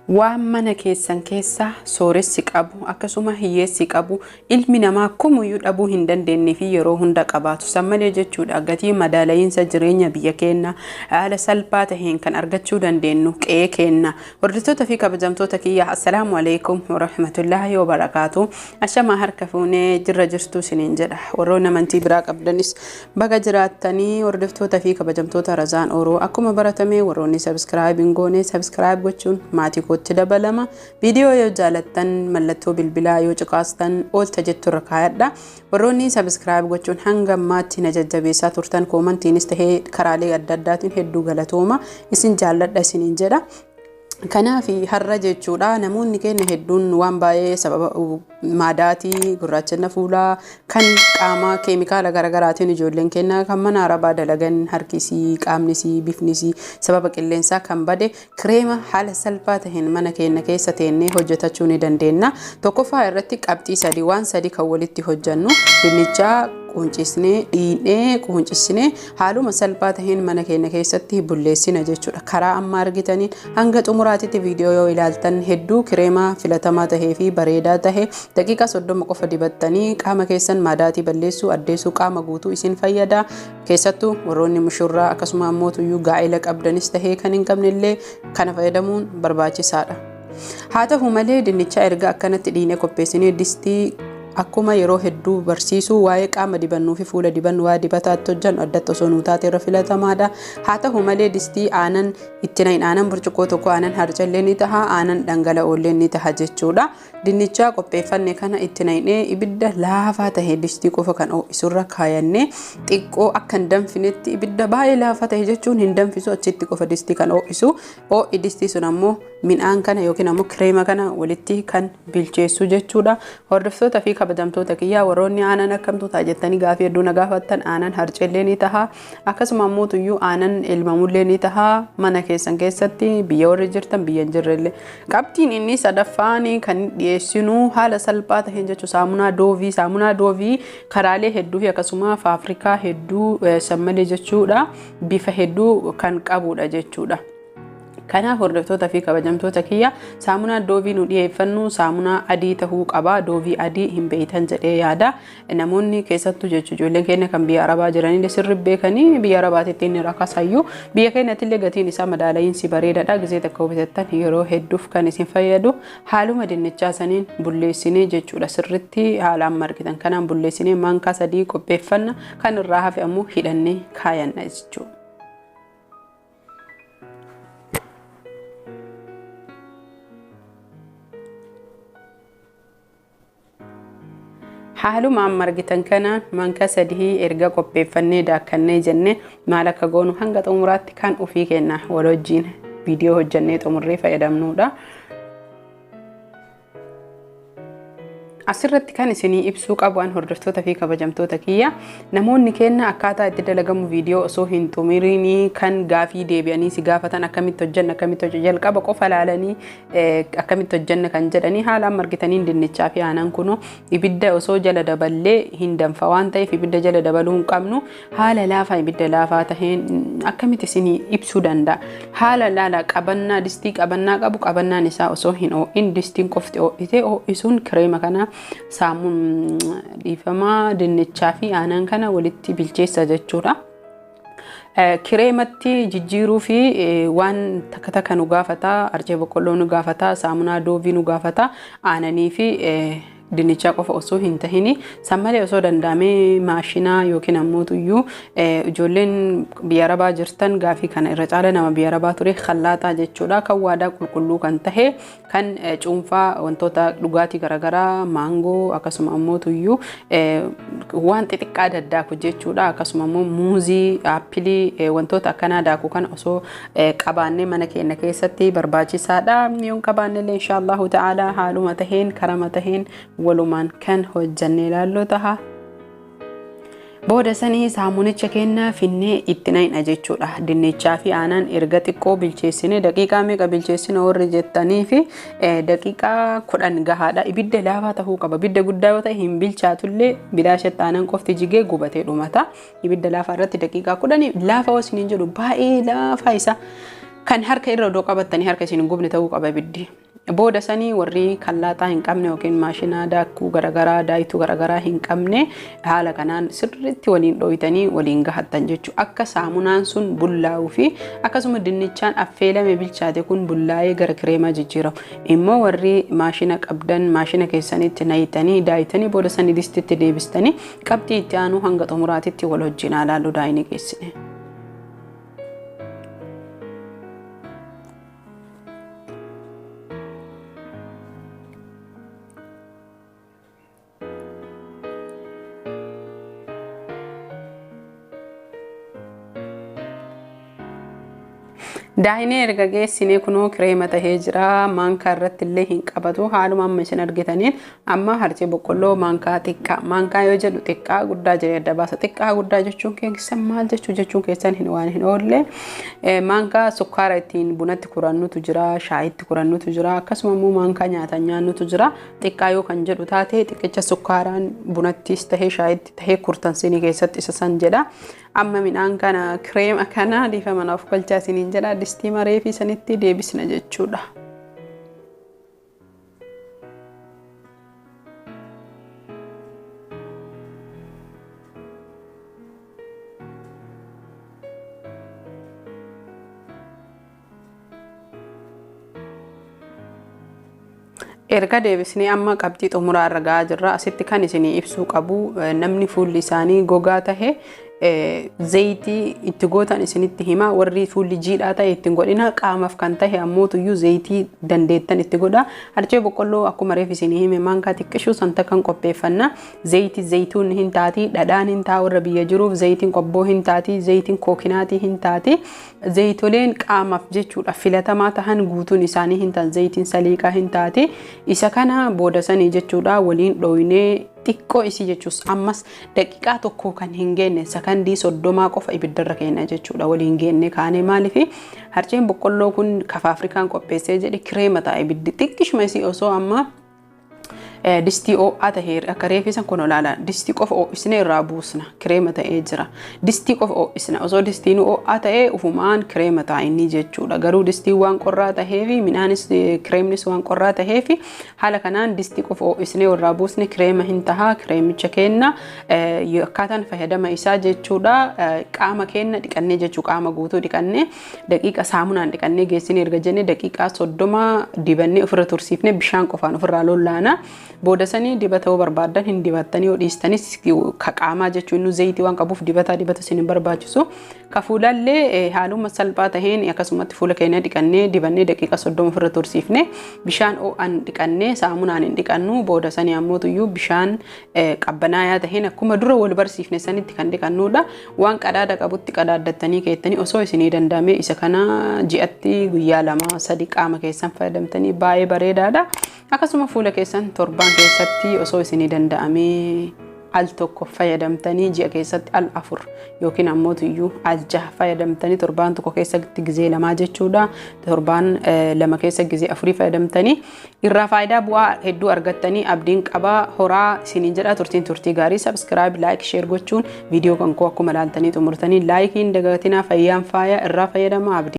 waan mana keessan keessa sooressi qabu akkasuma hiyyeessi qabu ilmi namaa kumuyyuu dhabuu hin dandeenye fi yeroo hunda qabaatu sammalee jechuudha. Gatii madaalayiinsa jireenya biyya keenya haala salphaa taheen kan argachuu dandeenyu qe'ee keenya. Hordoftoota fi kabajamtoota kiyya assalaamu alaykum wa rahmatullahi wa barakaatu. Ashama harka fuunee jirra jirtu siniin jedha. Warroonni amantii biraa qabdanis baga jiraattanii hordoftoota fi kabajamtoota Razaan Oroo akkuma baratame warroonni subscribe goone subscribe gochuun maatii kotti dabalama. Video yoo jaalattan mallattoo bilbilaa yoo ciqaastan oolta jettu rakkaayadha. Warroonni subscribe gochuun hanga ammaatti na jajjabeessaa turtan koomantiinis tahee karaalee adda addaatiin hedduu galatooma isin jaalladha isiniin jedha. Kanaafi har'a jechuudha namoonni keenya hedduun waan baay'ee sababa maadaatii gurraachina fuulaa kan qaama keemikaala garaagaraatiin ijoolleen keenya kan mana arabaa dalagan harkisii qaamnisii bifnisii sababa qilleensaa kan bade kireema haala salphaa taheen mana keenya keessa teennee hojjetachuu ni dandeenya. Tokkoffaa irratti qabxii sadii waan sadii kan walitti hojjannu dinnichaa quuncisnee dhiinee quuncisnee haaluma salphaa taheen mana keenya keessatti bulleessina jechuudha. Karaa amma argitaniin hanga xumuraatitti viidiyoo yoo ilaaltan hedduu kireema filatamaa tahee fi bareedaa tahee daqiiqaa 30 qofa dibattanii qaama keessan maadaatii balleessuu addeessuu qaama guutuu isin fayyada. Keessattuu warroonni mushurraa akkasuma ammoo tuyyuu gaa'ela qabdanis tahee kan hin qabnellee kana fayyadamuun barbaachisaadha. Haa ta'u malee dinnicha erga akkanatti dhiinee qopheessinee distii akkuma yeroo hedduu barsiisuu waa'ee qaama dibannuu fi fuula dibannu waa dibataatti hojjannu addatti osoo nuu taate irra filatamaadha. Haa ta'u malee distii aanan itti naqin aanan burcuqqoo tokko aanan harcallee ni taha aanan dhangala'oollee ni taha jechuudha. Dinnichaa qopheeffanne kana itti naqnee ibidda laafaa tahee distii qofa kan ho'isurra kaayannee xiqqoo akka hin danfinetti ibidda baay'ee laafaa tahee jechuun hin danfisu achitti qofa distii kan ho'isu ho'i distii sun ammoo midhaan kana yookiin ammoo kireema kana walitti kan bilcheessu jechuudha. Hordoftoota fi kabajamtoota kiyyaa warroonni aanan akkamtu ta'a jettanii gaafii hedduu na gaafattan aanan harcallee ni taha akkasuma ammoo tuyyuu aanan elmamullee ni taha mana keessan keessatti biyya warri jirtan biyya hin jirrellee. Qabxiin inni sadaffaan kan dhiyeessinu haala salphaa taheen jechuu saamunaa doovii karaalee hedduu fi akkasuma faafrikaa hedduu sammalee jechuudha bifa hedduu kan qabudha jechuudha. Kanaaf hordoftoota fi kabajamtoota kiyya saamunaa doovii nu dhiyeeffannu saamunaa adii tahuu qaba. Doovii adii hin beeytan jedhee yaada. Namoonni keessattuu jechuun ijoolleen keenya kan biyya arabaa jiranillee sirriitti beekanii biyya arabaatitti inni rakkasayyuu biyya keenyattillee gatiin isaa madaalayiinsi bareedaadha. Gisee takka bitattan yeroo hedduuf kan isin fayyadu haaluma dinnichaa saniin bulleessinee jechuudha. Sirriitti haalaan margitan kanaan bulleessinee maankaa sadii qopheeffanna kan irraa hafe ammoo hidhannee kaayanna jechuudha. Haaluma amma argitan kana maankaa sadii erga qopheeffannee daakkannee jenne maal akka goonu hanga xumuraatti kan ofii kenna wal wajjiin viidiyoo hojjannee xumurree fayyadamnuudha. Asirratti kan isinii ibsuu qabu waan hordoftoota fi kabajamtoota kiyya namoonni keenya akkaataa itti dalagamu viidiyoo osoo hin xumuriin kan gaafii deebi'anii si gaafatan akkamitti hojjanna jalqaba qofa laalanii akkamitti hojjanna kan jedhanii haala amma argitaniin dinnichaa fi aanan kunoo ibidda osoo jala daballee hin danfa waan ta'eef ibidda jala dabaluu hin qabnu haala laafaa ibidda laafaa taheen akkamitti isinii ibsuu danda'a. Haala laala qabannaa distii qabannaa qabu qabannaan isaa osoo hin ho'in distiin qofti ho'itee ho'isuun kireema kana saamuun dhiifamaa dinnichaa fi aanan kana walitti bilcheessa jechuudha. Kireematti jijjiiruu fi waan takka takka nu gaafata arjee boqqolloo nu gaafata saamunaa doovii nu gaafata aananii fi dinnichaa qofa osoo hin tahini sammalee osoo danda'amee maashinaa yookiin ammoo tuyyuu ijoolleen biyya arabaa jirtan gaafii kana irra caala nama biyya arabaa ture khallaaxaa jechuudha kan waadaa qulqulluu kan tahe kan cuunfaa wantoota dhugaatii garaagaraa maangoo akkasuma ammoo tuyyuu waan xixiqqaa daddaaku jechuudha akkasuma ammoo muuzii aappilii wantoota akkanaa daaku kan osoo qabaannee mana keenya keessatti barbaachisaadha. Yoon qabaannellee inshaallahu ta'ala haaluma taheen karama taheen walumaan kan hojjannee ilaalloo taha. Booda sanii saamunicha keenya finnee itti naqna jechuudha. Dinnichaa fi aanan erga xiqqoo bilcheessine daqiiqaa meeqa bilcheessine warri jettanii fi daqiiqaa 10 gahaadha. Ibidda laafaa tahuu qaba. Ibidda guddaa yoo ta'e hin bilchaatullee bilaashatti aanan qofti jigee gubatee dhumata. Ibidda laafaa irratti daqiiqaa 10 laafaa osoo hin jedhu baay'ee laafaa isa kan harka irra doo qabatanii harka isin gubne ta'uu qaba ibiddi. Booda sanii warri kallaataa hin qabne yookiin maashina daakuu garagaraa daayituu garagaraa hin qabne haala kanaan sirriitti waliin dhoyitanii waliin gahattan jechuudha. Akka saamunaan sun bullaa'uu fi akkasuma dinnichaan affeelame bilchaate kun bullaa'ee gara kireemaa jijjiiramu. Immoo warri maashina qabdan maashina keessanitti nayitanii daayitanii booda sanii distitti deebistanii qabxii itti aanu hanga xumuraatitti wal wajjin ilaaluu daayinii geessine. Daahine erga geessine kunoo kireema tahee jira maankaa irratti illee hin qabatu haaluma amma isin argitaniin amma harcee boqqolloo maankaa xiqqaa yoo jedhu xiqqaa guddaa jedhee adda baasa xiqqaa guddaa jechuun keessan maal jechuun keessan waan hin oolle maankaa sukkaara ittiin bunatti kurannutu jira shaayitti kurannutu jira akkasuma immoo maankaa nyaata nyaannutu jira xiqqaa yoo kan jedhu taate xiqqicha sukkaaraan bunattis tahee shaayitti tahee kurtansinii keessatti isa san jedha. Amma midhaan kana kireema kana dhiifa manaaf galchaa isiniin jedha distii maree fi sanitti deebisna jechuudha. Erga deebisnee amma qabxii xumuraa irra gahaa jirra. Asitti kan isinii ibsuu qabu namni fuulli isaanii gogaa tahe zayitii itti gootan isinitti hima warri fuulli jiidhaa ta'e ittiin godhina qaamaaf kan tahe ammootuyyuu zayitii dandeettan itti godha. Harcee boqqolloo akkuma reef isinii hime maankaa xiqqishuu santa kan qopheeffanna zayituun hin taati dhadhaan hin taa warra biyya jiruuf zayitiin qobboo hin taati zayitiin kookinaatii hin taati zayitoleen qaamaaf jechuudha filatamaa tahan guutuun isaanii hin taati zayitiin saliiqaa hin taati isa kana booda sanii jechuudha waliin dhoowinee xiqqoo isii jechuus ammas daqiiqaa tokko kan hin geenne sakandii 30 qofa ibiddarra keenya jechuudha waliin geenne kaane maalifi harceen boqqolloo kun kafa Afrikaan qopheessee jedhe kireema ta'a ibiddi xiqqishuma isii osoo amma distii oo'aa tahee akka reefisan kun olaala distii qofa oo'isne irraa buusna kireema ta'ee jira distii qofa oo'isna osoo distiin oo'aa ta'ee ufumaan kireema ta'a inni jechuudha garuu distii waan qorraa tahee fi midhaanis kireemnis waan qorraa tahee fi haala kanaan distii qofa oo'isne irraa buusne kireema hin taha kireemicha kenna akkaataan fayyadama isaa jechuudha qaama kenna dhiqannee jechuu qaama guutuu dhiqannee daqiiqa saamunaan dhiqannee geessine erga jenne daqiiqaa 30 dibannee ofirra tursiifne bishaan qofaan ofirraa lollaana. Booda sanii dibata yoo barbaadan hin dibattanii yoo dhiistanis ka qaamaa jechuun nu zayitii waan qabuuf dibata isin hin barbaachisu. Ka fuulallee haaluma salphaa taheen akkasumatti fuula keenya dhiqannee dibannee daqiiqa 30 ofirra tursiifne bishaan oo'an dhiqannee saamunaan hin dhiqannu booda sanii ammootuyyuu bishaan qabbanaayaa taheen akkuma dura wal barsiifne sanitti kan dhiqannuudha. Waan qadaada qabutti qadaaddattanii keettanii osoo isinii danda'ame isa kana ji'atti guyyaa 2-3 qaama keessan fayyadamtanii baay'ee bareedaadha. Akkasuma fuula keessan torban keessatti osoo isinii danda'ame al tokko fayyadamtanii ji'a keessatti al 4 yookiin ammootuyyuu al 6 fayyadamtanii torban tokko keessatti gizee 2 jechuudha torban 2 keessa gizee 4 fayyadamtanii irraa faayidaa bu'aa hedduu argattanii abdiin qabaa horaa isinii jedha turtii gaarii subscribe like share gochuun viidiyoo kan koo akkuma ilaaltanii xumurtanii laayikiin dagatinaa fayyaan faaya irraa fayyadama abdii